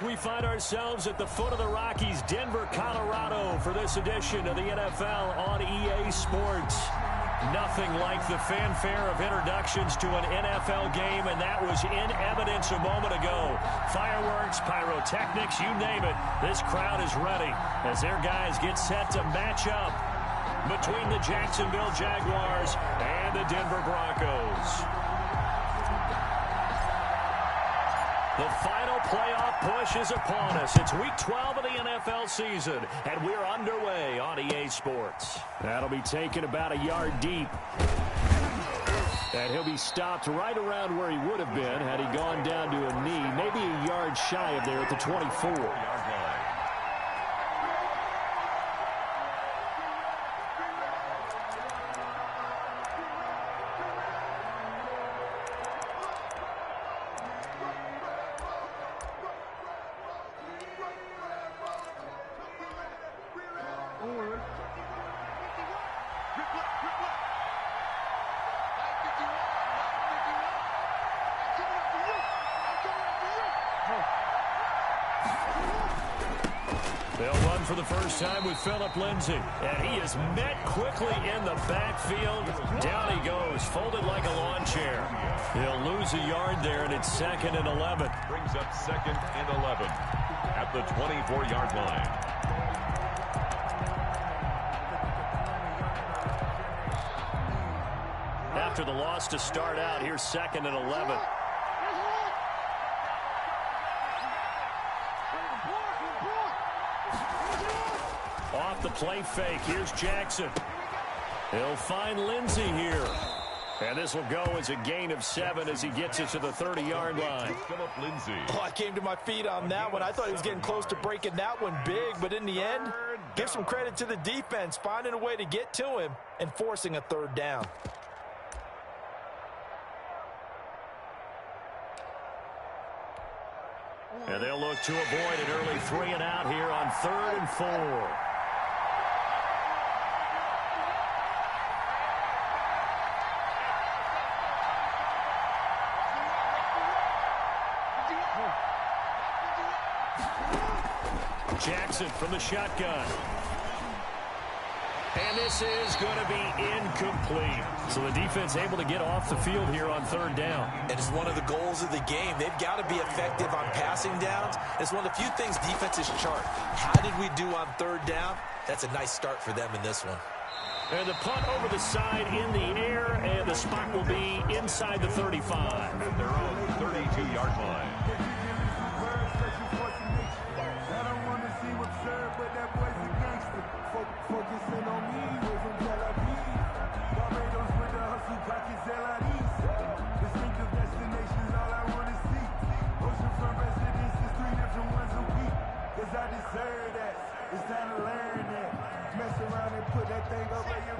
We find ourselves at the foot of the Rockies, Denver, Colorado, for this edition of the NFL on EA Sports. Nothing like the fanfare of introductions to an NFL game, and that was in evidence a moment ago. Fireworks, pyrotechnics, you name it. This crowd is ready as their guys get set to match up between the Jacksonville Jaguars and the Denver Broncos. The final playoff push is upon us. It's week 12 of the NFL season, and we're underway on EA Sports. That'll be taken about a yard deep. And he'll be stopped right around where he would have been had he gone down to a knee, maybe a yard shy of there at the 24-yard line. They'll run for the first time with Phillip Lindsay. And he is met quickly in the backfield. Down he goes, folded like a lawn chair. He'll lose a yard there, and it's 2nd and 11. Brings up 2nd and 11 at the 24-yard line. After the loss to start out, here's 2nd and 11. Off the play fake, here's Jackson. He'll find Lindsay here. And this will go as a gain of 7 as he gets it to the 30-yard line. Phillip Lindsay. Oh, I came to my feet on that one. I thought he was getting close to breaking that one big, but in the end, give some credit to the defense, finding a way to get to him and forcing a third down. And they'll look to avoid an early 3 and out here on 3rd and 4. Jackson from the shotgun. And this is going to be incomplete. So the defense able to get off the field here on 3rd down. And it's one of the goals of the game. They've got to be effective on passing downs. It's one of the few things defenses chart. How did we do on 3rd down? That's a nice start for them in this one. And the punt over the side in the air, and the spot will be inside the 35. At their own 32-yard line.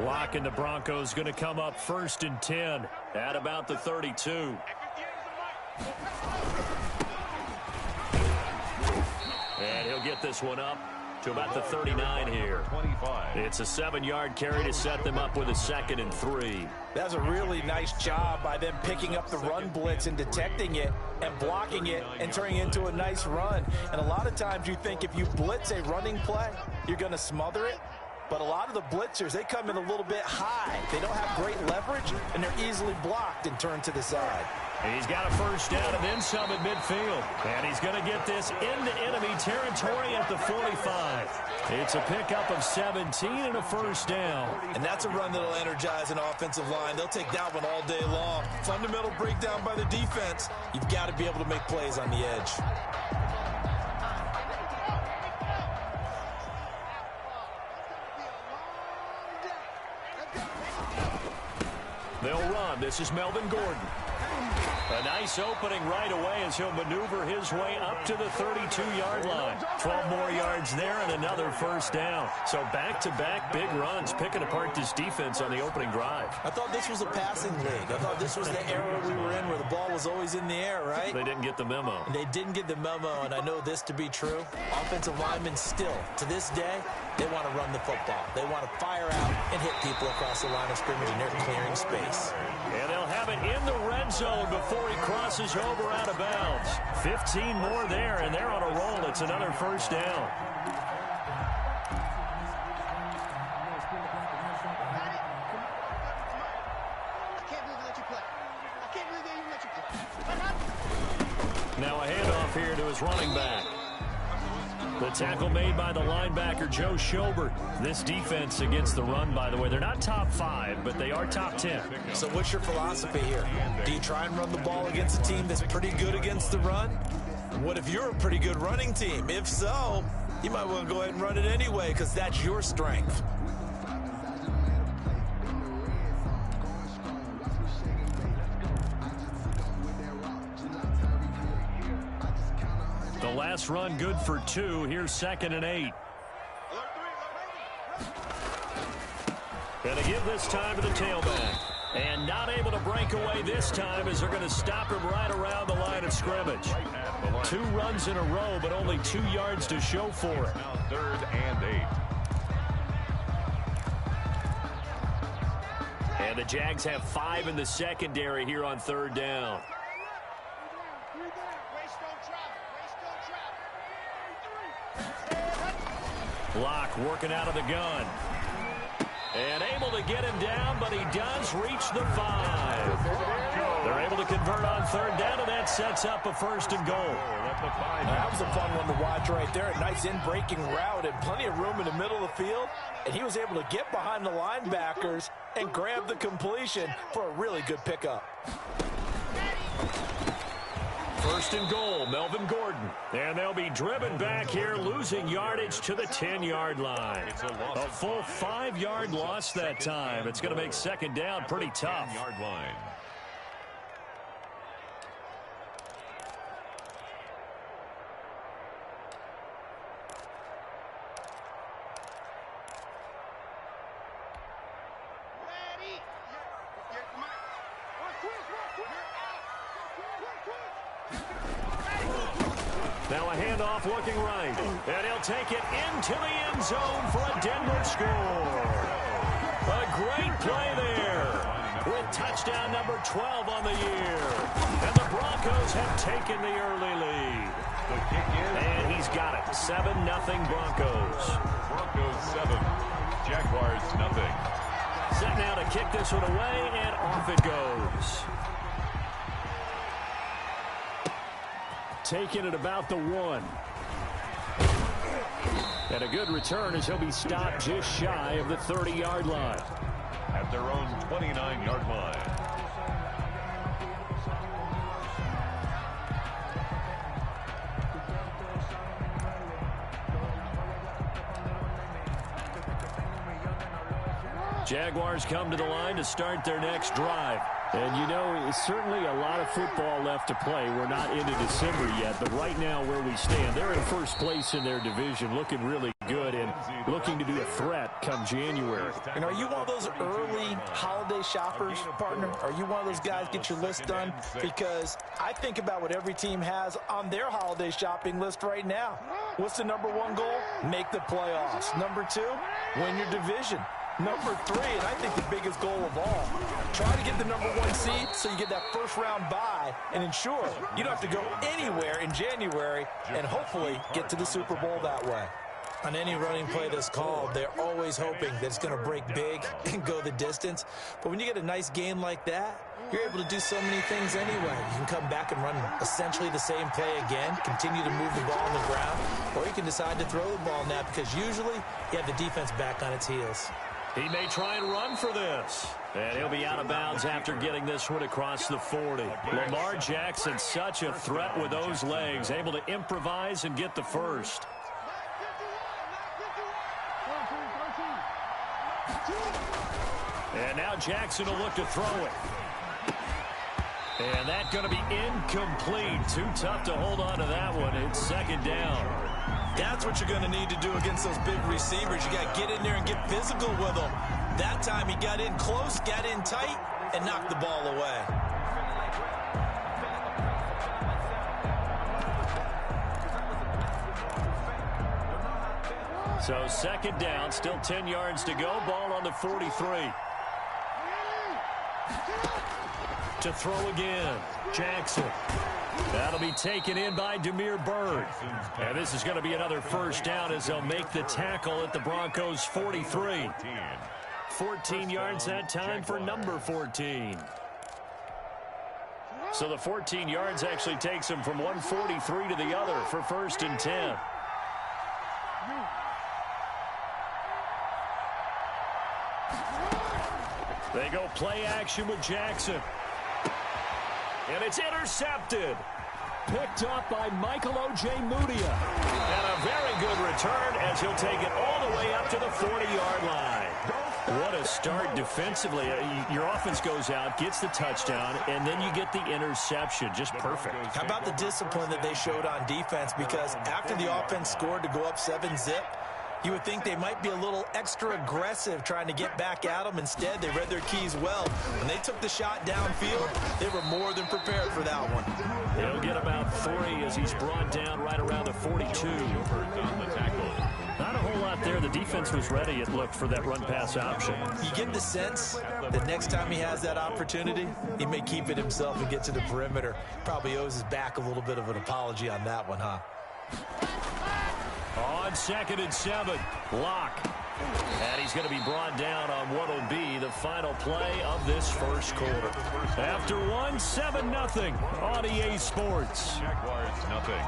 Lock and the Broncos going to come up 1st and 10 at about the 32. And he'll get this one up to about the 39 here. 25. It's a 7-yard carry to set them up with a 2nd and 3. That's a really nice job by them picking up the run blitz and detecting it and blocking it and turning it into a nice run. And a lot of times you think if you blitz a running play, you're going to smother it. But a lot of the blitzers, they come in a little bit high. They don't have great leverage, and they're easily blocked and turned to the side. He's got a first down and then some at midfield. And he's going to get this into enemy territory at the 45. It's a pickup of 17 and a first down. And that's a run that'll energize an offensive line. They'll take that one all day long. Fundamental breakdown by the defense. You've got to be able to make plays on the edge. They'll run. This is Melvin Gordon. A nice opening right away as he'll maneuver his way up to the 32-yard line. 12 more yards there and another first down. So back-to-back big runs, picking apart this defense on the opening drive. I thought this was a passing league. I thought this was the era we were in where the ball was always in the air, right? They didn't get the memo. They didn't get the memo, and I know this to be true. Offensive linemen still, to this day, They want to run the football. They want to fire out and hit people across the line of scrimmage, and they're clearing space. And they'll have it in the red zone before he crosses over out of bounds. 15 more there, and they're on a roll. It's another first down. Now a handoff here to his running back. The tackle made by the linebacker, Joe Schobert. This defense against the run, by the way, they're not top 5, but they are top 10. So what's your philosophy here? Do you try and run the ball against a team that's pretty good against the run? What if you're a pretty good running team? If so, you might want to go ahead and run it anyway because that's your strength. The last run good for 2. Here's 2nd and 8. Gonna give this time to the tailback. And not able to break away this time as they're going to stop him right around the line of scrimmage. 2 runs in a row, but only 2 yards to show for it. Now 3rd and 8. And the Jags have 5 in the secondary here on 3rd down. Locke working out of the gun. And able to get him down, but he does reach the 5. They're able to convert on 3rd down, and that sets up a 1st and goal. That was a fun one to watch right there. A nice in-breaking route and plenty of room in the middle of the field. And he was able to get behind the linebackers and grab the completion for a really good pickup. 1st and goal, Melvin Gordon. And they'll be driven back here, losing yardage to the 10-yard line. A full 5-yard loss that time. It's going to make 2nd down pretty tough. 10-yard line. Now a handoff looking right. And he'll take it into the end zone for a Denver score. A great play there with touchdown number 12 on the year. And the Broncos have taken the early lead. And he's got it. 7-0 Broncos. Broncos 7. Jaguars nothing. Set now to kick this one away, and off it goes. Taking it about the 1. And a good return as he'll be stopped just shy of the 30-yard line. At their own 29-yard line. Jaguars come to the line to start their next drive. And, you know, it's certainly a lot of football left to play. We're not into December yet, but right now where we stand, they're in first place in their division, looking really good and looking to be a threat come January. And are you one of those early holiday shoppers, partner? Are you one of those guys get your list done? Because I think about what every team has on their holiday shopping list right now. What's the number 1 goal? Make the playoffs. Number 2, win your division. Number 3, and I think the biggest goal of all, try to get the number 1 seed so you get that first-round bye and ensure you don't have to go anywhere in January and hopefully get to the Super Bowl that way. On any running play that's called, they're always hoping that it's going to break big and go the distance. But when you get a nice game like that, you're able to do so many things anyway. You can come back and run essentially the same play again, continue to move the ball on the ground, or you can decide to throw the ball now because usually you have the defense back on its heels. He may try and run for this. And he'll be out of bounds after getting this one across the 40. Lamar Jackson, such a threat with those legs, able to improvise and get the first. And now Jackson will look to throw it. And that's going to be incomplete. Too tough to hold on to that one. It's 2nd down. That's what you're going to need to do against those big receivers. You got to get in there and get physical with them. That time he got in close, got in tight, and knocked the ball away. So second down, still 10 yards to go. Ball on the 43. To throw again, Jackson. That'll be taken in by Demir Bird. And this is going to be another first down as they'll make the tackle at the Broncos' 43. 14 yards that time for number 14. So the 14 yards actually takes him from 143 to the other for first and 10. They go play action with Jackson. And it's intercepted. Picked up by Michael O.J. Mudia. And a very good return as he'll take it all the way up to the 40-yard line. What a start defensively. Your offense goes out, gets the touchdown, and then you get the interception. Just perfect. How about the discipline that they showed on defense? Because after the offense scored to go up 7-zip, you would think they might be a little extra aggressive trying to get back at them. Instead, they read their keys well. When they took the shot downfield, they were more than prepared for that one. He'll get about 3 as he's brought down right around the 42. Not a whole lot there. The defense was ready, it looked, for that run-pass option. You get the sense that next time he has that opportunity, he may keep it himself and get to the perimeter. Probably owes his back a little bit of an apology on that one, huh? On 2nd and 7, Locke. And he's going to be brought down on what will be the final play of this first quarter. After 7-0 on EA Sports. Jaguars nothing.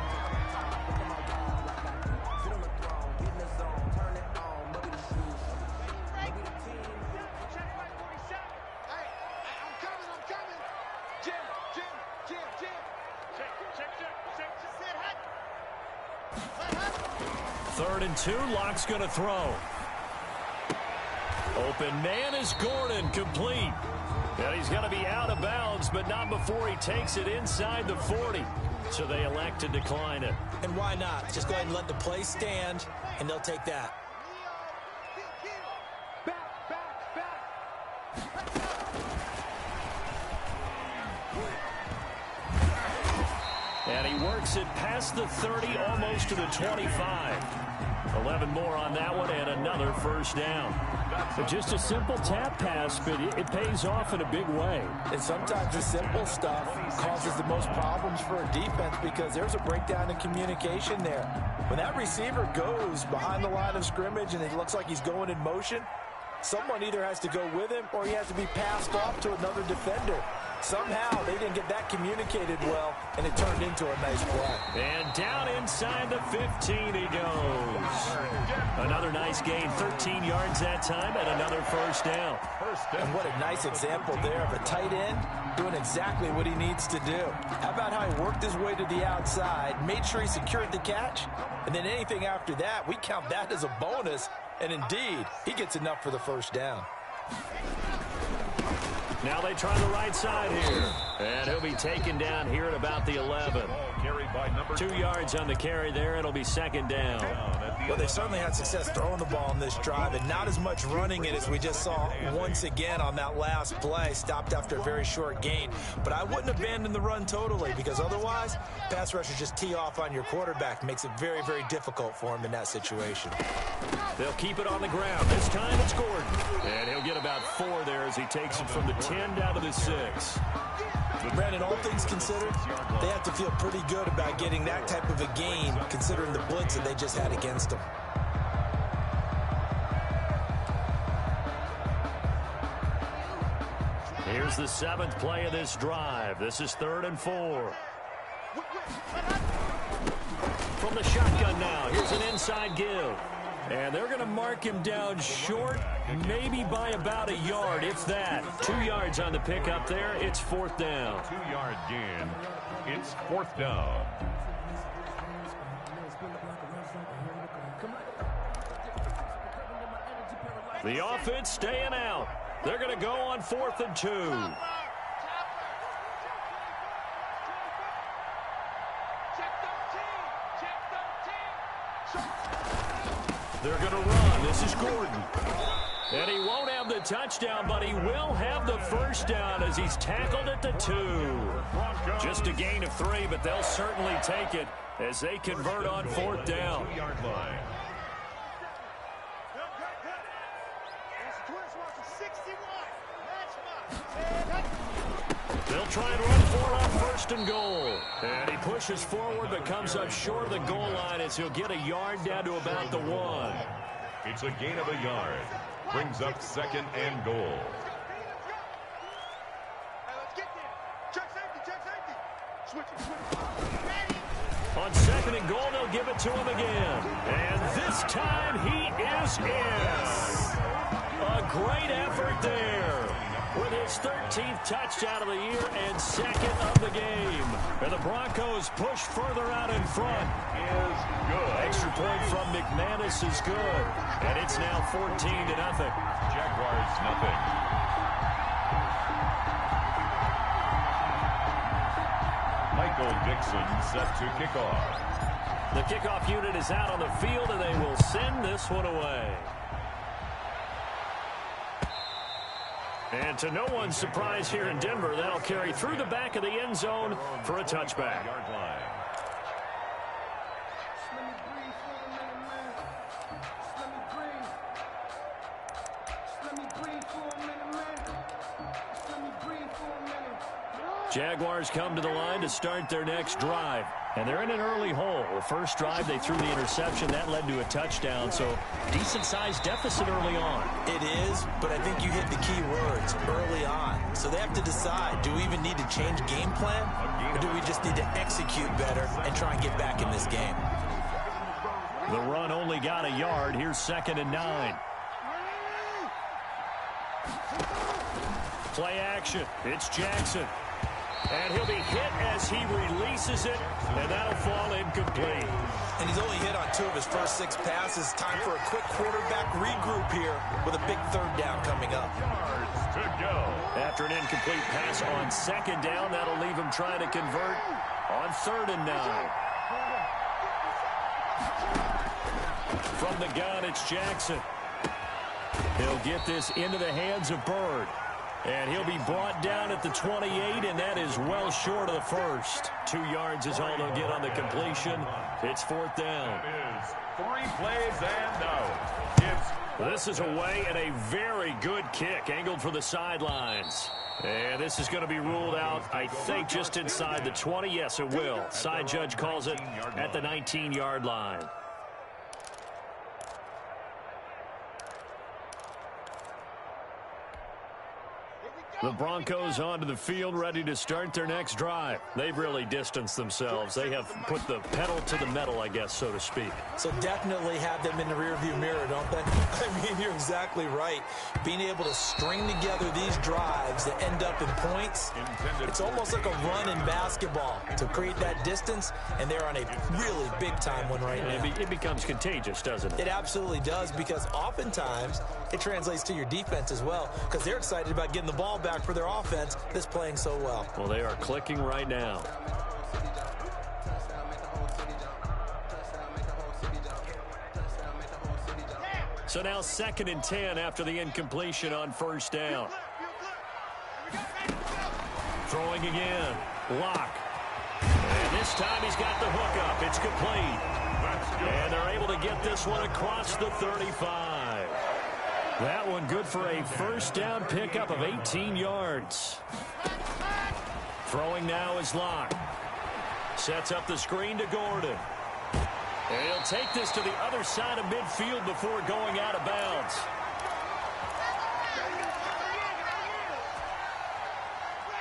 Third and 2, Locke's going to throw. Open man is Gordon, complete. And he's going to be out of bounds, but not before he takes it inside the 40. So they elect to decline it. And why not? Just go ahead and let the play stand, and they'll take that. And he works it past the 30, almost to the 25. 11 more on that one, and another first down. Just a simple tap pass, but it pays off in a big way. And sometimes the simple stuff causes the most problems for a defense because there's a breakdown in communication there. When that receiver goes behind the line of scrimmage and it looks like he's going in motion, someone either has to go with him or he has to be passed off to another defender. Somehow they didn't get that communicated well, and it turned into a nice play. And down inside the 15 he goes. Another nice gain, 13 yards that time, and another first down. And what a nice example there of a tight end doing exactly what he needs to do. How about how he worked his way to the outside, made sure he secured the catch, and then anything after that, we count that as a bonus. And indeed, he gets enough for the first down. Now they try the right side here. And he'll be taken down here at about the 11. 2 yards on the carry there. It'll be second down. Well, they certainly had success throwing the ball on this drive, and not as much running it as we just saw once again on that last play. Stopped after a very short gain. But I wouldn't abandon the run totally, because otherwise, pass rushers just tee off on your quarterback. Makes it very, very difficult for him in that situation. They'll keep it on the ground. This time it's Gordon. And he'll get about 4 there as he takes it from the 10 down to the 6. Brandon, all things considered, they have to feel pretty good about getting that type of a gain, considering the blitz that they just had against them. Here's the 7th play of this drive. This is 3rd and 4. From the shotgun now, here's an inside give. And they're going to mark him down short, maybe by about a yard, if that. 2 yards on the pickup there. It's 4th down. 2-yard gain. It's 4th down. The offense staying out. They're going to go on 4th and 2. They're going to run. This is Gordon. And he won't have the touchdown, but he will have the first down as he's tackled at the 2. Just a gain of 3, but they'll certainly take it as they convert on 4th down. They'll try and run for it on first and goal. And he pushes forward but comes up short of the goal line as he'll get a yard down to about the 1. It's a gain of a yard. Brings up second and goal. On second and goal, they'll give it to him again. And this time he is in. A great effort there with his 13th touchdown of the year and second of the game. And the Broncos push further out in front. Is good. Extra point from McManus is good. And it's now 14-0. Jaguars nothing. Michael Dixon set to kick off. The kickoff unit is out on the field, and they will send this one away. And to no one's surprise here in Denver, that'll carry through the back of the end zone for a touchback. Yard line. Jaguars come to the line to start their next drive. And they're in an early hole. The first drive, they threw the interception. That led to a touchdown, so decent-sized deficit early on. It is, but I think you hit the key words, early on. So they have to decide, do we even need to change game plan, or do we just need to execute better and try and get back in this game? The run only got a yard. Here's 2nd and 9. Play action. It's Jackson. And he'll be hit as he releases it, and that'll fall incomplete. And he's only hit on 2 of his first 6 passes. Time for a quick quarterback regroup here with a big 3rd down coming up. Yards to go. After an incomplete pass on 2nd down, that'll leave him trying to convert on 3rd and 9. From the gun, it's Jackson. He'll get this into the hands of Bird. And he'll be brought down at the 28, and that is well short of the first. 2 yards is all they'll get on the completion. It's 4th down. It is 3 plays and out. This is away and a very good kick, angled for the sidelines. And this is going to be ruled out, I think, just inside the 20. Yes, it will. Side judge calls it at the 19-yard line. The Broncos onto the field, ready to start their next drive. They've really distanced themselves. They have put the pedal to the metal, I guess, so to speak. So definitely have them in the rearview mirror, don't they? I mean, you're exactly right. Being able to string together these drives that end up in points, it's almost like a run in basketball to create that distance, and they're on a really big-time one right now. It becomes contagious, doesn't it? It absolutely does, because oftentimes it translates to your defense as well, because they're excited about getting the ball back for their offense that's playing so well. Well, they are clicking right now. So now 2nd and 10 after the incompletion on 1st down. Throwing again. Lock. And this time he's got the hook up. It's complete. And they're able to get this one across the 35. That one good for a 1st down pickup of 18 yards. Throwing now is Locke. Sets up the screen to Gordon. And he'll take this to the other side of midfield before going out of bounds.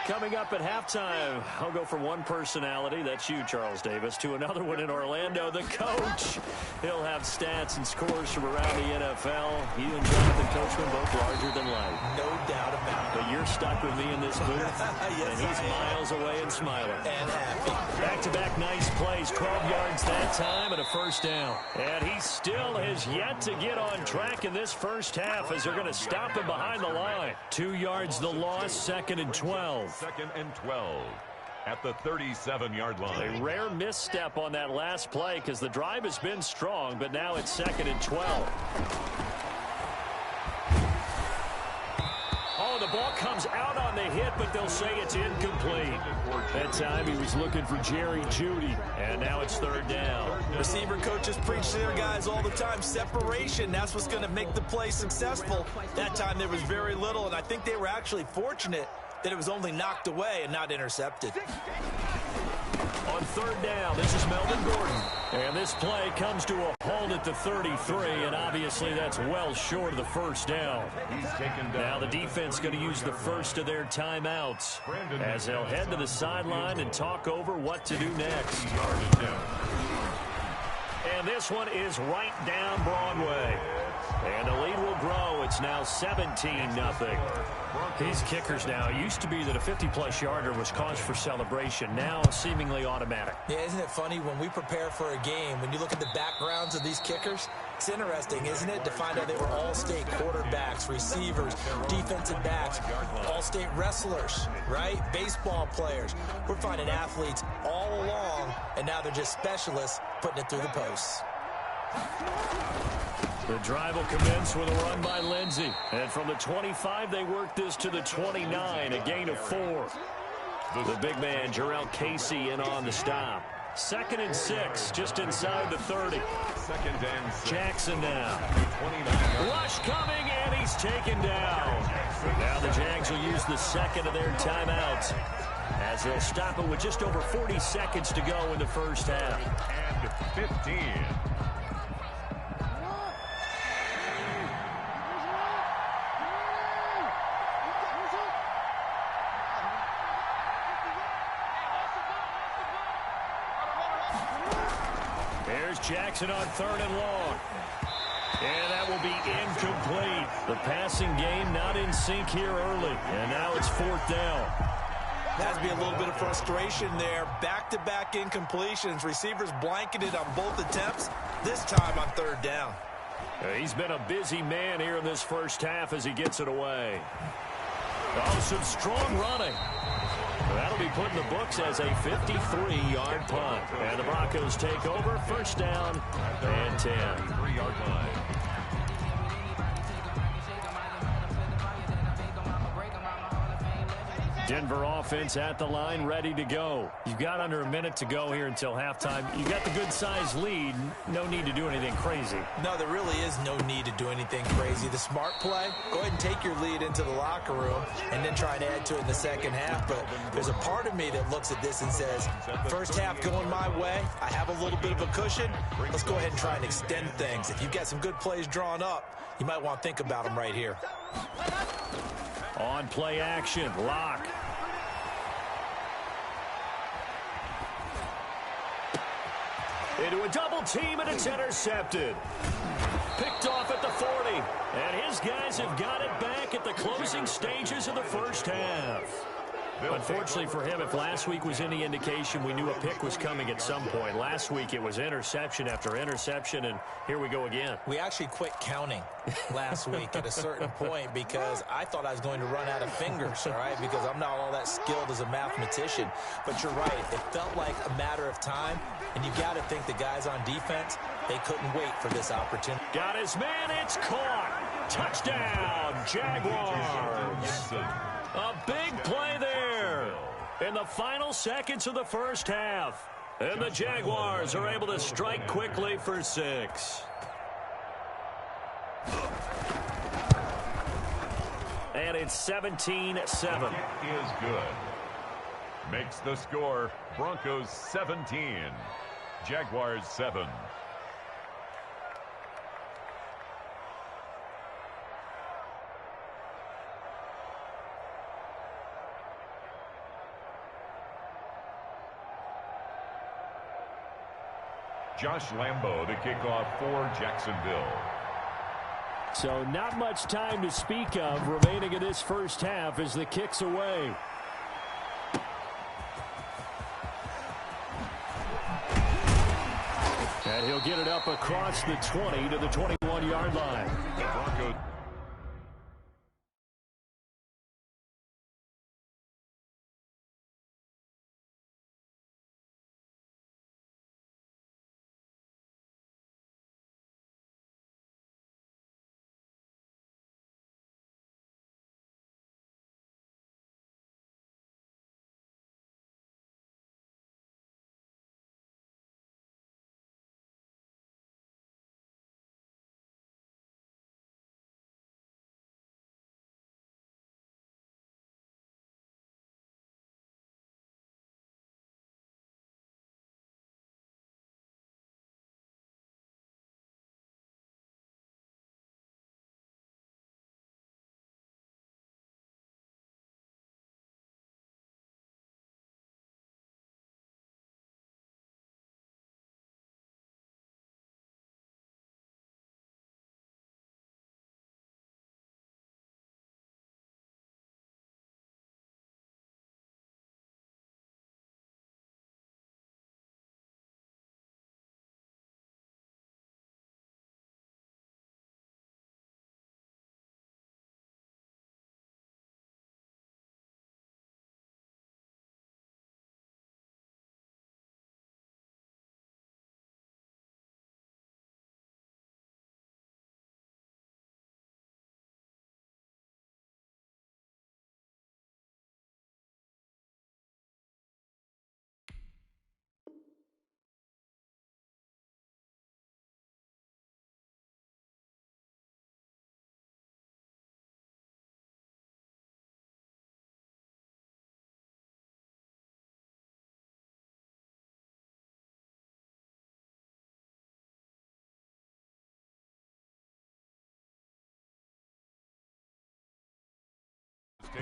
Coming up at halftime, I'll go from one personality, that's you, Charles Davis, to another one in Orlando, the coach. He'll have stats and scores from around the NFL. He and Jonathan Coachman both larger than life. No doubt about it. But you're stuck with me in this booth, yes, and he's miles away and smiling. And happy. Back-to-back nice plays, 12 yards that time and a 1st down. And he still has yet to get on track in this first half as they're going to stop him behind the line. 2 yards the loss, 2nd and 12. 2nd and 12 at the 37-yard line. A rare misstep on that last play because the drive has been strong, but now it's 2nd and 12. Oh, the ball comes out on the hit, but they'll say it's incomplete. That time he was looking for Jerry Jeudy, and now it's 3rd down. Receiver coaches preach to their guys all the time. Separation, that's what's going to make the play successful. That time there was very little, and I think they were actually fortunate that it was only knocked away and not intercepted. On third down, this is Melvin Gordon. And this play comes to a halt at the 33, and obviously that's well short of the first down. Now the defense going to use the first of their timeouts as they'll head to the sideline and talk over what to do next. And this one is right down Broadway. And the lead will grow. It's now 17-0. These kickers now, it used to be that a 50-plus yarder was cause for celebration. Now seemingly automatic. Yeah, isn't it funny when we prepare for a game, when you look at the backgrounds of these kickers, it's interesting, isn't it, to find out they were all-state quarterbacks, receivers, defensive backs, all-state wrestlers, right? Baseball players. We're finding athletes all along, and now they're just specialists putting it through the posts. The drive will commence with a run by Lindsey. And from the 25, they work this to the 29, a gain of 4. The big man, Jarrell Casey, in on the stop. 2nd and 6, just inside the 30. Jackson now. Rush coming, and he's taken down. Now the Jags will use the second of their timeouts as they'll stop it with just over 40 seconds to go in the first half. And 15. Jackson on 3rd and long. And that will be incomplete. The passing game not in sync here early. And now it's 4th down. Has to be a little bit of frustration there. Back-to-back incompletions. Receivers blanketed on both attempts. This time on 3rd down. He's been a busy man here in this first half as he gets it away. Oh, some strong running. That'll be put in the books as a 53-yard punt. And the Broncos take over, 1st down and 10. 3-yard line. Denver offense at the line, ready to go. You've got under a minute to go here until halftime. You got the good-sized lead. No need to do anything crazy. No, there really is no need to do anything crazy. The smart play, go ahead and take your lead into the locker room and then try and add to it in the second half. But there's a part of me that looks at this and says, first half going my way, I have a little bit of a cushion. Let's go ahead and try and extend things. If you've got some good plays drawn up, you might want to think about them right here. On play action, Lock. Into a double team, and it's intercepted. Picked off at the 40. And his guys have got it back at the closing stages of the first half. Unfortunately for him, if last week was any indication, we knew a pick was coming at some point. Last week it was interception after interception, and here we go again. We actually quit counting last week at a certain point because I thought I was going to run out of fingers, all right, because I'm not all that skilled as a mathematician. But you're right, it felt like a matter of time, and you got to think the guys on defense, they couldn't wait for this opportunity. Got his man, it's caught. Touchdown, Jaguars. A big play there in the final seconds of the first half. And the Jaguars are able to strike quickly for 6. And it's 17-7. Is good. Makes the score Broncos 17, Jaguars 7. Josh Lambo to kick off for Jacksonville. So not much time to speak of remaining in this first half as the kick's away. And he'll get it up across the 20 to the 21-yard line. The Broncos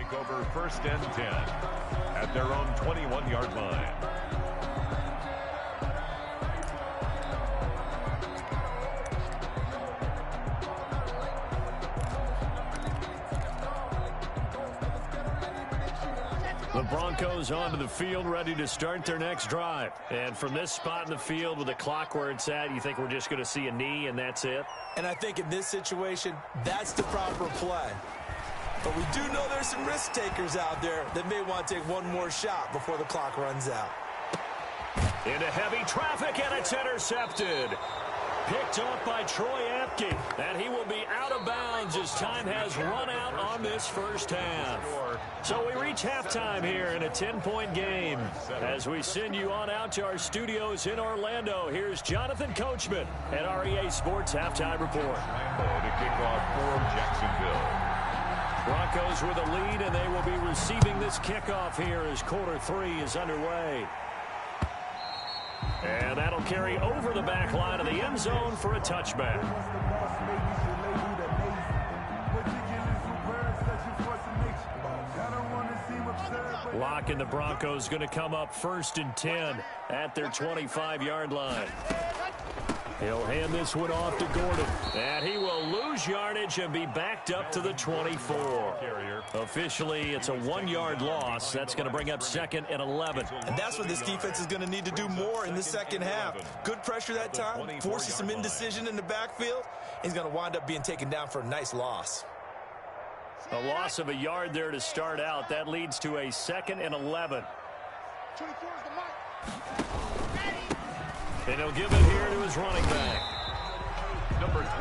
take over 1st and 10 at their own 21-yard line. The Broncos onto the field, ready to start their next drive. And from this spot in the field with the clock where it's at, you think we're just going to see a knee and that's it? And I think in this situation, that's the proper play. But we do know there's some risk takers out there that may want to take one more shot before the clock runs out. Into heavy traffic, and it's intercepted. Picked off by Troy Apke, and he will be out of bounds as time has run out on this first half. So we reach halftime here in a 10-point game. As we send you on out to our studios in Orlando, here's Jonathan Coachman at our EA Sports Halftime Report. To kick off for Jacksonville. Broncos with a lead, and they will be receiving this kickoff here as quarter 3 is underway. And that'll carry over the back line of the end zone for a touchback. Lock and the Broncos going to come up 1st and 10 at their 25-yard line. He'll hand this one off to Gordon. And he will lose yardage and be backed up to the 24. Officially, it's a 1-yard loss. That's going to bring up 2nd and 11. And that's what this defense is going to need to do more in the second half. Good pressure that time, forces some indecision in the backfield. He's going to wind up being taken down for a nice loss. A loss of a yard there to start out. That leads to a 2nd and 11. 24 is the mark. And he'll give it here to his running back.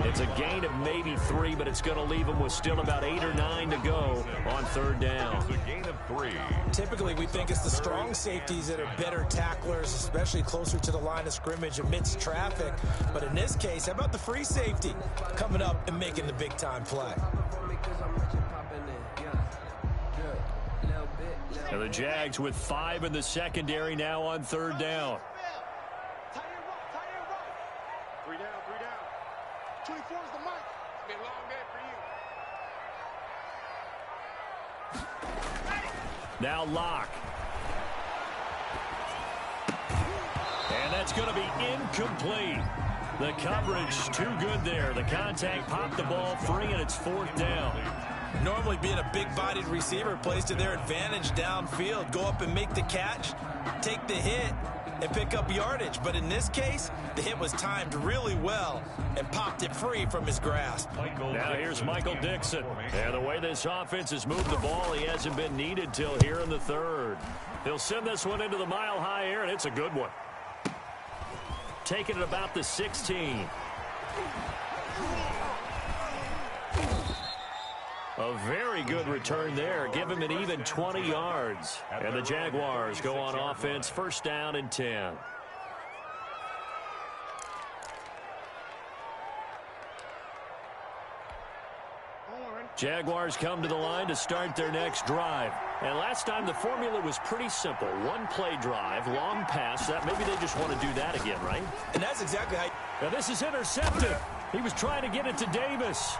It's a gain of maybe 3, but it's going to leave him with still about 8 or 9 to go on 3rd down. It's a gain of 3. Typically, we think it's the strong safeties that are better tacklers, especially closer to the line of scrimmage amidst traffic. But in this case, how about the free safety coming up and making the big-time play? And the Jags with 5 in the secondary now on 3rd down. 3 down, 3 down. 24 is the mark. It's been a long day for you. Now Locke. And that's going to be incomplete. The coverage too good there. The contact popped the ball free, and it's 4th down. Normally being a big-bodied receiver plays to their advantage downfield. Go up and make the catch, take the hit, and pick up yardage. But in this case, the hit was timed really well and popped it free from his grasp. Now here's Michael Dixon. And the way this offense has moved the ball, he hasn't been needed till here in the 3rd. He'll send this one into the mile-high air, and it's a good one. Taking it about the 16. A very good return there. Give him an even 20 yards. And the Jaguars go on offense, 1st down and 10. Jaguars come to the line to start their next drive. And last time the formula was pretty simple. 1-play drive, long pass. That maybe they just want to do that again, right? And that's exactly how... Now this is intercepted. He was trying to get it to Davis.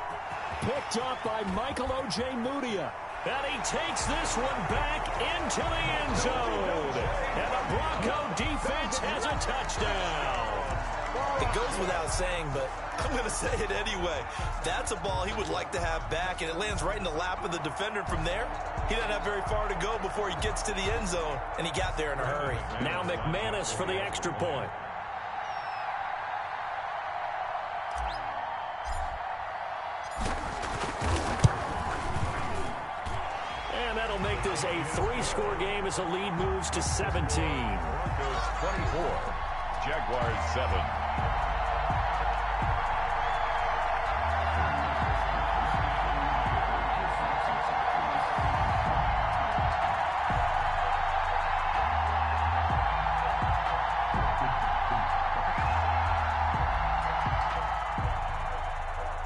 Picked off by Michael O.J. Mudia. And he takes this one back into the end zone. And the Bronco defense has a touchdown. It goes without saying, but I'm going to say it anyway. That's a ball he would like to have back, and it lands right in the lap of the defender from there. He doesn't have very far to go before he gets to the end zone, and he got there in a hurry. Now McManus for the extra point. And that'll make this a 3-score game as the lead moves to 17. Broncos 24, Jaguars 7.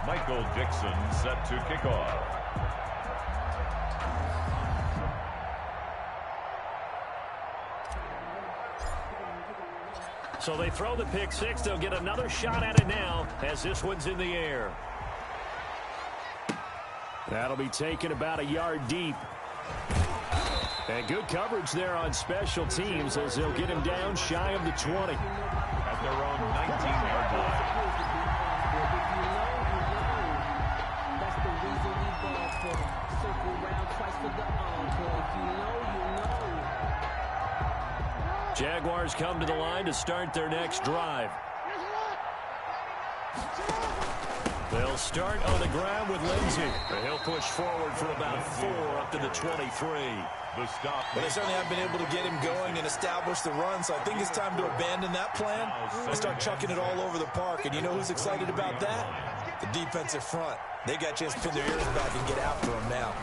Michael Dixon set to kick off. So they throw the pick six. They'll get another shot at it now as this one's in the air. That'll be taken about a yard deep. And good coverage there on special teams as they'll get him down shy of the 20. At their own 19-yard line. That's the reason we ball for. Circle round twice for the encore. If you know, you know. Jaguars come to the line to start their next drive. They'll start on the ground with Lindsey. He'll push forward for about 4 up to the 23. The stop. But they certainly have been able to get him going and establish the run, so I think it's time to abandon that plan and start chucking it all over the park. And you know who's excited about that? The defensive front. They got a chance to pin their ears back and get after him now.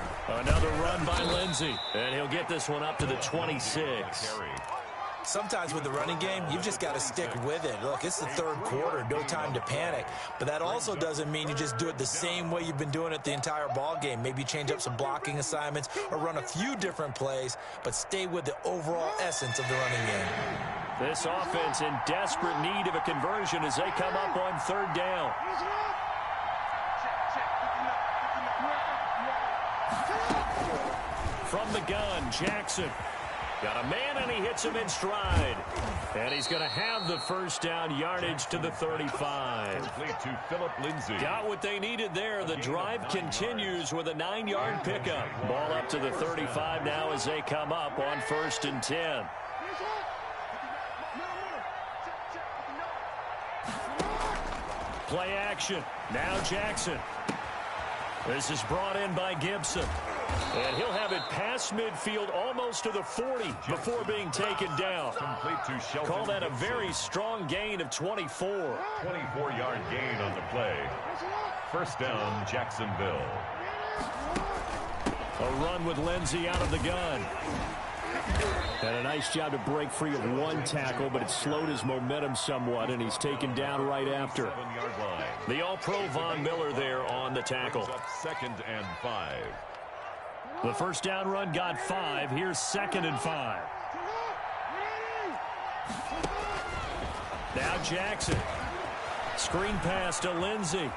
Another run by Lindsey, and he'll get this one up to the 26. Sometimes with the running game, you've just got to stick with it. Look, it's the third quarter, no time to panic. But that also doesn't mean you just do it the same way you've been doing it the entire ball game. Maybe change up some blocking assignments or run a few different plays, but stay with the overall essence of the running game. This offense in desperate need of a conversion as they come up on third down. From the gun, Jackson. Got a man, and he hits him in stride. And he's going to have the first down yardage to the 35. Complete to Philip Lindsay. Got what they needed there. The drive continues with a 9-yard pickup. Ball up to the 35 now as they come up on 1st and 10. Play action. Now Jackson. This is brought in by Gibson. And he'll have it past midfield almost to the 40 before being taken down. Complete to Shelton. Call that a very strong gain of 24. 24-yard gain on the play. First down, Jacksonville. A run with Lindsey out of the gun. And a nice job to break free of one tackle, but it slowed his momentum somewhat, and he's taken down right after. 7-yard line. The All-Pro Von Miller there on the tackle. Up 2nd and 5. The first down run got 5. Here's 2nd and 5. Now Jackson. Screen pass to Lindsey.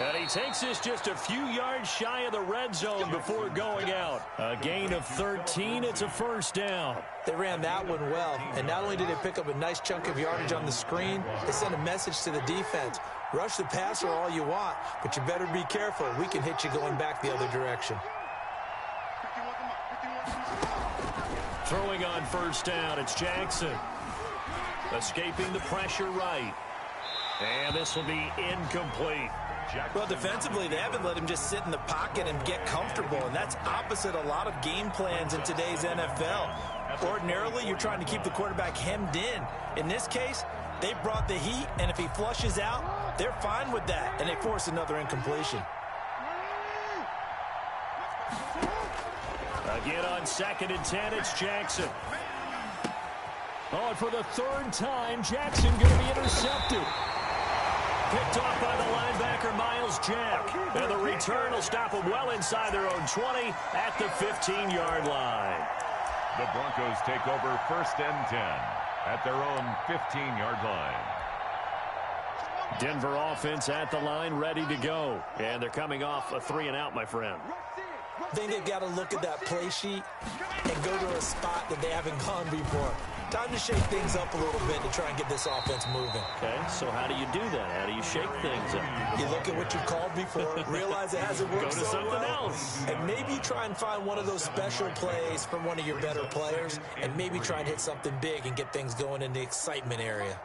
And he takes this just a few yards shy of the red zone before going out. A gain of 13. It's a first down. They ran that one well, and not only did they pick up a nice chunk of yardage on the screen, they sent a message to the defense. Rush the passer all you want, but you better be careful. We can hit you going back the other direction. Throwing on first down, it's Jackson. Escaping the pressure right. And this will be incomplete. Well, defensively, they haven't let him just sit in the pocket and get comfortable, and that's opposite a lot of game plans in today's NFL. Ordinarily, you're trying to keep the quarterback hemmed in. In this case, they brought the heat, and if he flushes out, they're fine with that, and they force another incompletion. Again on 2nd and 10, it's Jackson. Oh, and for the 3rd time, Jackson going to be intercepted. Picked off by the linebacker, Miles Jack. And the return will stop them well inside their own 20 at the 15-yard line. The Broncos take over 1st and 10 at their own 15-yard line. Denver offense at the line, ready to go. And they're coming off a 3-and-out, my friend. I think they've got to look at that play sheet and go to a spot that they haven't gone before. Time to shake things up a little bit to try and get this offense moving. Okay, so how do you do that? How do you shake things up? You look at what you've called before, realize it hasn't worked Go to so something well, else. and maybe try and find one of those special plays from one of your better players, and maybe try and hit something big and get things going in the excitement area.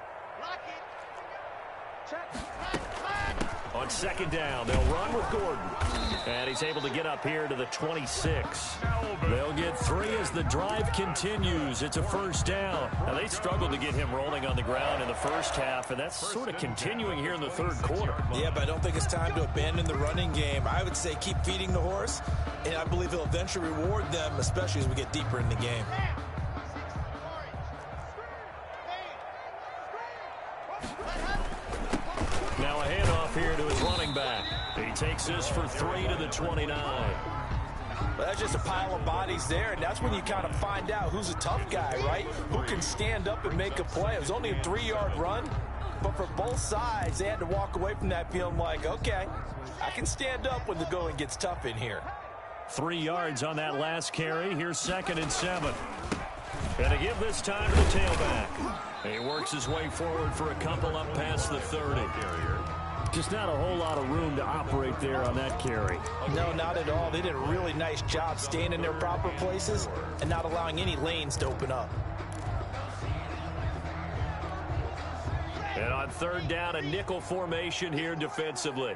On 2nd down, they'll run with Gordon. And he's able to get up here to the 26. They'll get 3 as the drive continues. It's a first down. Now, they struggled to get him rolling on the ground in the first half, and that's sort of continuing here in the 3rd quarter. Yeah, but I don't think it's time to abandon the running game. I would say keep feeding the horse, and I believe he'll eventually reward them, especially as we get deeper in the game. Now a handoff here to his running back. He takes this for 3 to the 29. But that's just a pile of bodies there, and that's when you kind of find out who's a tough guy, right? Who can stand up and make a play. It was only a 3-yard run, but for both sides, they had to walk away from that feeling like, okay, I can stand up when the going gets tough in here. 3 yards on that last carry. Here's 2nd and 7. And to give this time to the tailback. He works his way forward for a couple up past the 30. Just not a whole lot of room to operate there on that carry. No, not at all. They did a really nice job staying in their proper places and not allowing any lanes to open up. And on 3rd down, a nickel formation here defensively.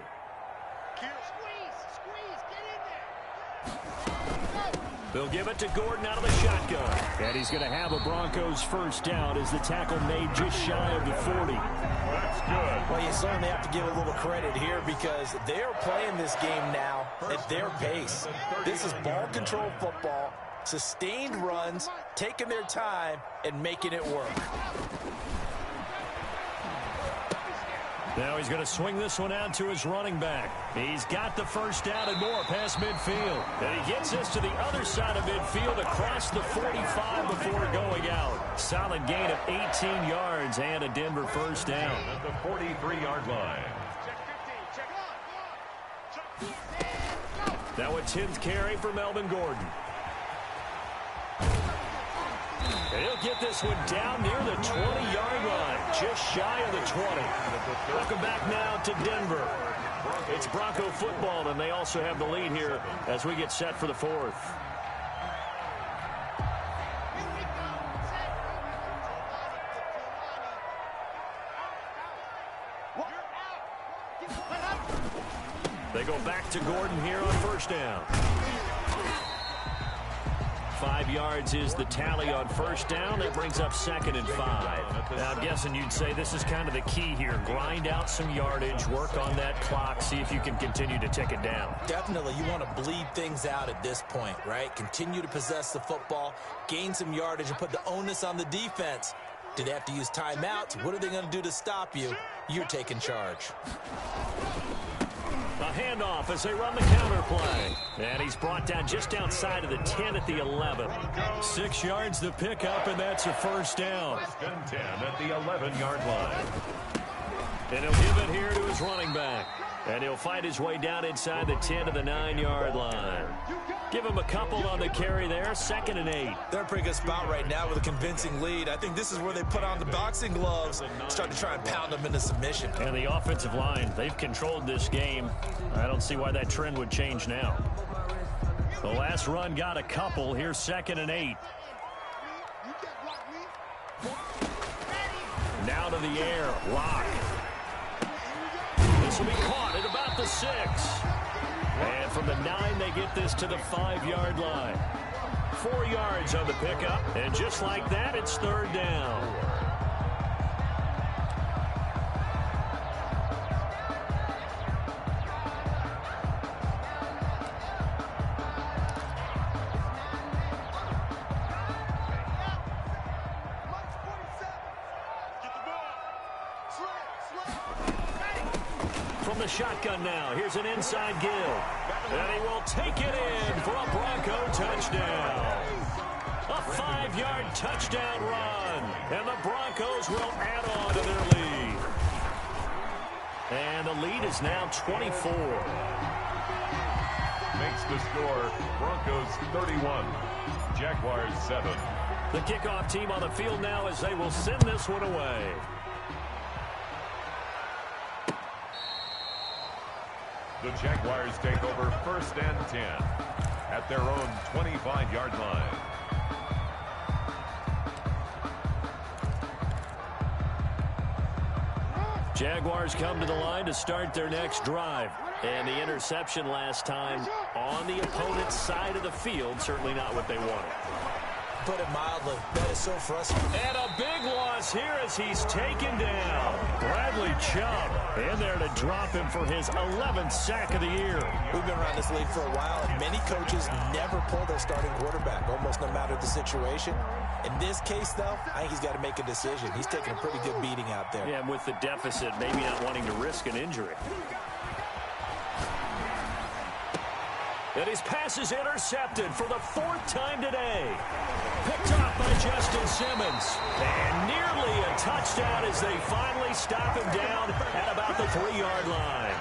They'll give it to Gordon out of the shotgun. And he's going to have a Broncos first down as the tackle made just shy of the 40. That's good. Well, you certainly have to give a little credit here because they are playing this game now at their pace. This is ball control football, sustained runs, taking their time, and making it work. Now he's going to swing this one out to his running back. He's got the first down and more past midfield. And he gets this to the other side of midfield across the 45 before going out. Solid gain of 18 yards and a Denver first down. At the 43-yard line. Now a 10th carry for Melvin Gordon. And he'll get this one down near the 20-yard line, just shy of the 20. Welcome back now to Denver. It's Bronco football, and they also have the lead here as we get set for the 4th. They go back to Gordon here on first down. 5 yards is the tally on first down. That brings up 2nd and 5. Now, I'm guessing you'd say this is kind of the key here. Grind out some yardage, work on that clock, see if you can continue to tick it down. Definitely, you want to bleed things out at this point, right? Continue to possess the football, gain some yardage, and put the onus on the defense. Do they have to use timeouts? What are they going to do to stop you? You're taking charge. A handoff as they run the counter play. And he's brought down just outside of the 10 at the 11. 6 yards to pick up, and that's a first down. 1st and 10 at the 11-yard line. And he'll give it here to his running back. And he'll fight his way down inside the 10 to the 9-yard line. Give him a couple on the carry there. 2nd and 8. They're in a pretty good spot right now with a convincing lead. I think this is where they put on the boxing gloves, start to try and pound them into submission. And the offensive line, they've controlled this game. I don't see why that trend would change now. The last run got a couple. Here's 2nd and 8. Now to the air. Lock. This will be caught at about the 6. And from the 9, they get this to the 5-yard line. 4 yards on the pickup. And just like that, it's 3rd down. From the shotgun now, here's an inside give. And he will take it in for a Bronco touchdown. A 5-yard touchdown run. And the Broncos will add on to their lead. And the lead is now 24. Makes the score Broncos 31, Jaguars 7. The kickoff team on the field now as they will send this one away. The Jaguars take over 1st and 10 at their own 25-yard line. Jaguars come to the line to start their next drive. And the interception last time on the opponent's side of the field, certainly not what they wanted. Put it mildly, that is so frustrating. And a big loss here as he's taken down. Bradley Chubb in there to drop him for his 11th sack of the year. We've been around this league for a while, and many coaches never pull their starting quarterback, almost no matter the situation. In this case, though, I think he's got to make a decision. He's taking a pretty good beating out there. Yeah, and with the deficit, maybe not wanting to risk an injury. And his pass is intercepted for the 4th time today. Picked up by Justin Simmons. And nearly a touchdown as they finally stop him down at about the 3-yard line.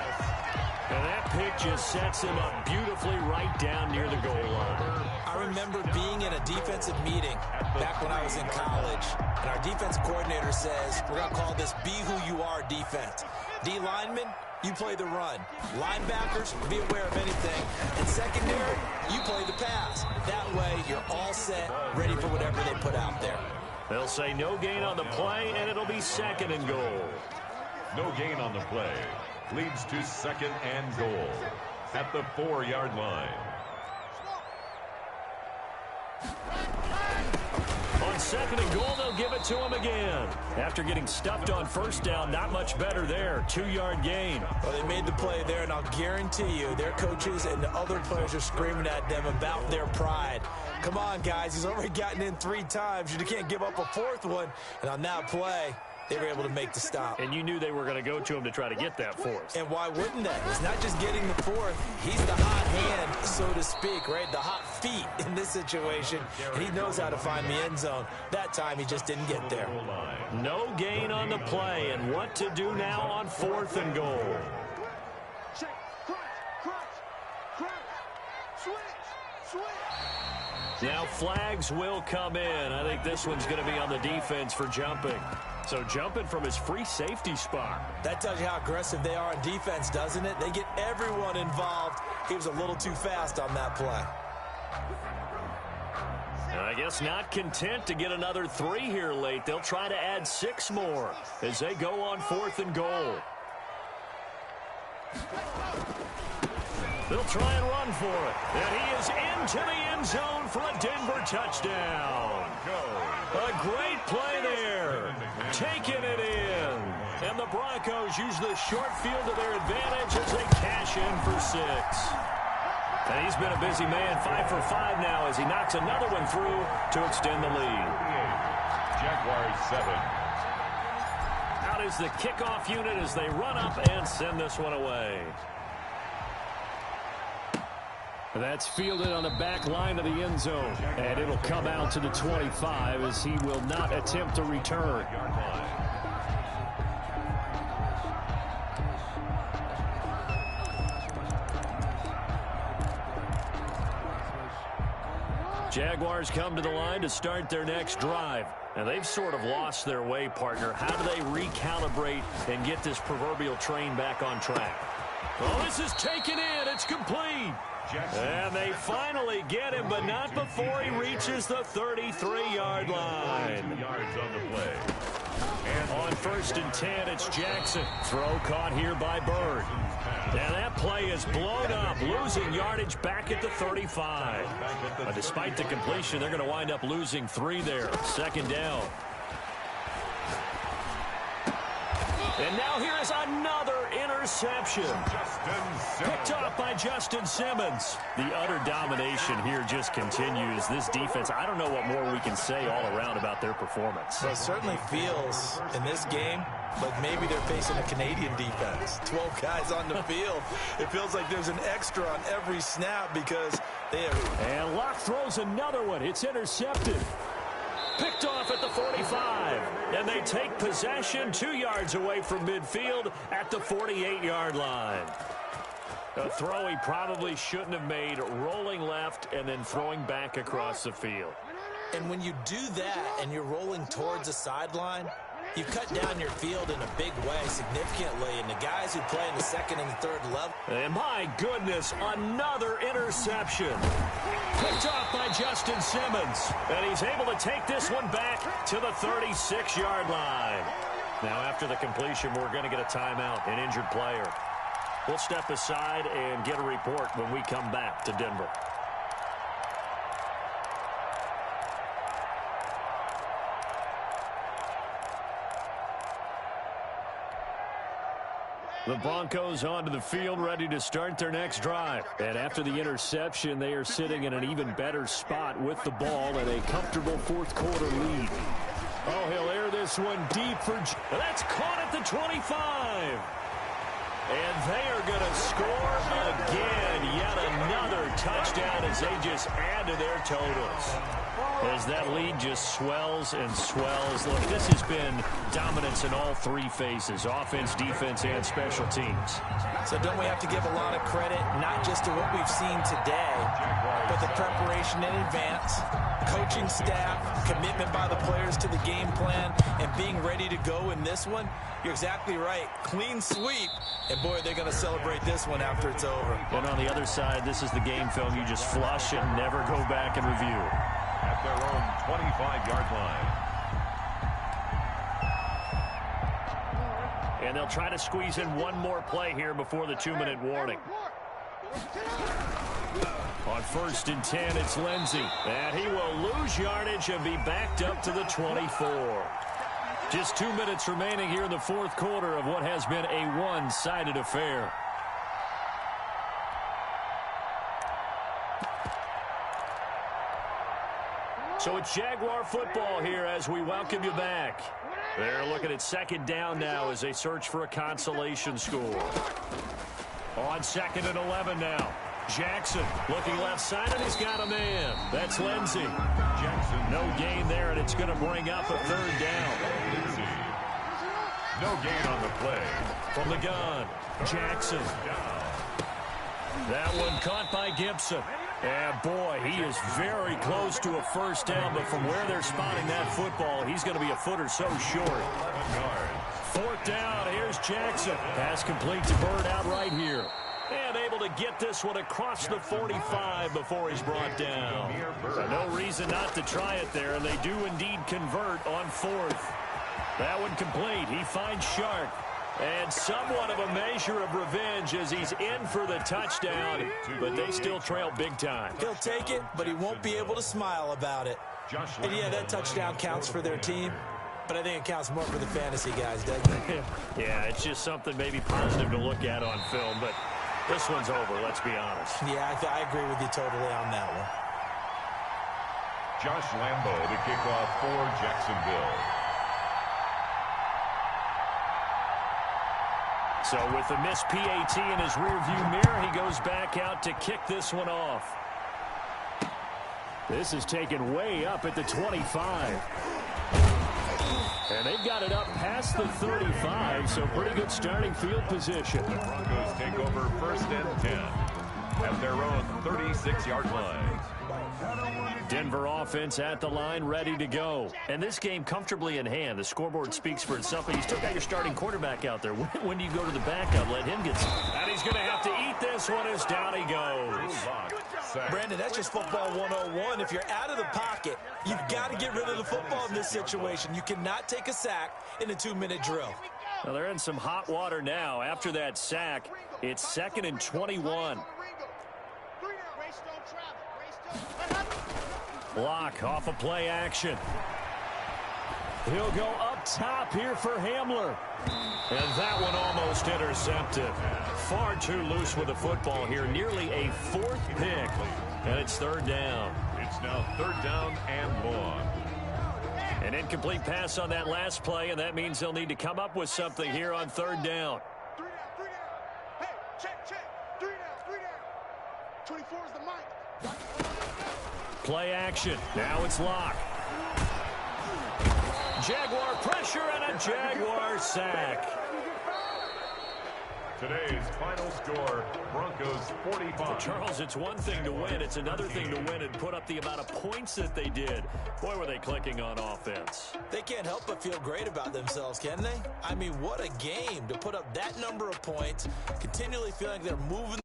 And that pick just sets him up beautifully right down near the goal line. I remember being in a defensive meeting back when I was in college, and our defense coordinator says, we're going to call this be who you are defense. D linemen, you play the run. Linebackers, be aware of anything. And secondary, you play the pass. That way, you're all set, ready for whatever they put out there. They'll say no gain on the play, and it'll be 2nd and goal. No gain on the play. Leads to 2nd and goal at the 4-yard line. On 2nd and goal, they'll give it to him again. After getting stuffed on 1st down, not much better there. 2-yard gain. Well, they made the play there, and I'll guarantee you their coaches and the other players are screaming at them about their pride. Come on, guys. He's already gotten in 3 times. You can't give up a 4th one. And on that play, they were able to make the stop. And you knew they were going to go to him to try to get that 4th. And why wouldn't they? It's not just getting the 4th. He's the hot hand, so to speak, right? The hot feet in this situation. And he knows how to find the end zone. That time, he just didn't get there. No gain on the play. And what to do now on 4th and goal? Now flags will come in. I think this one's going to be on the defense for jumping. So jumping from his free safety spot. That tells you how aggressive they are on defense, doesn't it? They get everyone involved. He was a little too fast on that play. And I guess not content to get another 3 here late. They'll try to add 6 more as they go on 4th and goal. They'll try and run for it. And he is into the end zone for a Denver touchdown. A great play there. Taking it in. And the Broncos use the short field to their advantage as they cash in for 6. And he's been a busy man, 5 for 5 now as he knocks another one through to extend the lead. Jaguars 7. Out is the kickoff unit as they run up and send this one away. That's fielded on the back line of the end zone. And it'll come out to the 25 as he will not attempt to return. Jaguars come to the line to start their next drive. And they've sort of lost their way, partner. How do they recalibrate and get this proverbial train back on track? Well, this is taken in. It's complete. And they finally get him, but not before he reaches the 33-yard line. Yards on the play. And on 1st and 10, it's Jackson. Throw caught here by Bird. And that play is blown up, losing yardage back at the 35. But despite the completion, they're going to wind up losing 3 there. 2nd down. And now here is another interception. Picked off by Justin Simmons. The utter domination here just continues. This defense, I don't know what more we can say all around about their performance. Well, it certainly feels in this game like maybe they're facing a Canadian defense. 12 guys on the field. It feels like there's an extra on every snap because they have... And Locke throws another one. It's intercepted. Picked off at the 45. And they take possession 2 yards away from midfield at the 48-yard line. A throw he probably shouldn't have made, rolling left and then throwing back across the field. And when you do that and you're rolling towards the sideline, you cut down your field in a big way significantly. And the guys who play in the 2nd and 3rd level. And my goodness, another interception. Picked off by Justin Simmons. And he's able to take this one back to the 36-yard line. Now after the completion, we're going to get a timeout, an injured player. We'll step aside and get a report when we come back to Denver. The Broncos onto the field, ready to start their next drive. And after the interception, they are sitting in an even better spot with the ball and a comfortable 4th quarter lead. Oh, he'll air this one deep for... That's caught at the 25. And they are going to score again. Yet another touchdown as they just add to their totals. As that lead just swells and swells. Look, this has been dominance in all three phases, offense, defense, and special teams. So don't we have to give a lot of credit, not just to what we've seen today, but the preparation in advance, coaching staff, commitment by the players to the game plan, and being ready to go in this one? You're exactly right. Clean sweep. And, boy, they're going to celebrate this one after it's over. And on the other side, this is the game film you just flush and never go back and review. At their own 25-yard line. And they'll try to squeeze in one more play here before the 2-minute warning. On 1st and 10, it's Lindsey. And he will lose yardage and be backed up to the 24. Just 2 minutes remaining here in the fourth quarter of what has been a one-sided affair. So it's Jaguar football here as we welcome you back. They're looking at 2nd down now as they search for a consolation score. On 2nd and 11 now. Jackson looking left side, and he's got a man. That's Lindsey. Jackson. No gain there, and it's going to bring up a 3rd down. Lindsey. No gain on the play. From the gun, Jackson. That one caught by Gibson. And, boy, he is very close to a 1st down, but from where they're spotting that football, he's going to be a foot or so short. 4th down, here's Jackson. Pass complete to Bird out right here. And able to get this one across the 45 before he's brought down. No reason not to try it there, and they do indeed convert on 4th. That one complete. He finds Shark. And somewhat of a measure of revenge as he's in for the touchdown, but they still trail big time. He'll take it, but he won't be able to smile about it. And, yeah, that touchdown counts for their team, but I think it counts more for the fantasy guys, doesn't it? Yeah, it's just something maybe positive to look at on film, but this one's over, let's be honest. Yeah, I agree with you totally on that one. Josh Lambo to kick off for Jacksonville. So with the missed PAT in his rearview mirror, he goes back out to kick this one off. This is taken way up at the 25. And they've got it up past the 35, so pretty good starting field position. The Broncos take over 1st and 10 at their own 36-yard line. Denver offense at the line, ready to go. And this game comfortably in hand. The scoreboard speaks for itself, but you still got your starting quarterback out there. When do you go to the backup? Let him get some. And he's going to have to eat this one as down he goes. Brandon, that's just football 101. If you're out of the pocket, you've got to get rid of the football in this situation. You cannot take a sack in a 2-minute drill. Well, they're in some hot water now. After that sack, it's 2nd and 21. Block off of play action. He'll go up top here for Hamler. And that one almost intercepted. Far too loose with the football here. Nearly a 4th pick. And it's 3rd down. It's now 3rd down and long. An incomplete pass on that last play, and that means they'll need to come up with something here on 3rd down. 3 down. Hey, check. 3 down. 24 is the mic. Play action. Now it's Locke. Jaguar pressure and a Jaguar sack. Today's final score, Broncos 45. Charles, it's one thing to win. It's another thing to win and put up the amount of points that they did. Boy, were they clicking on offense. They can't help but feel great about themselves, can they? I mean, what a game to put up that number of points, continually feeling like they're moving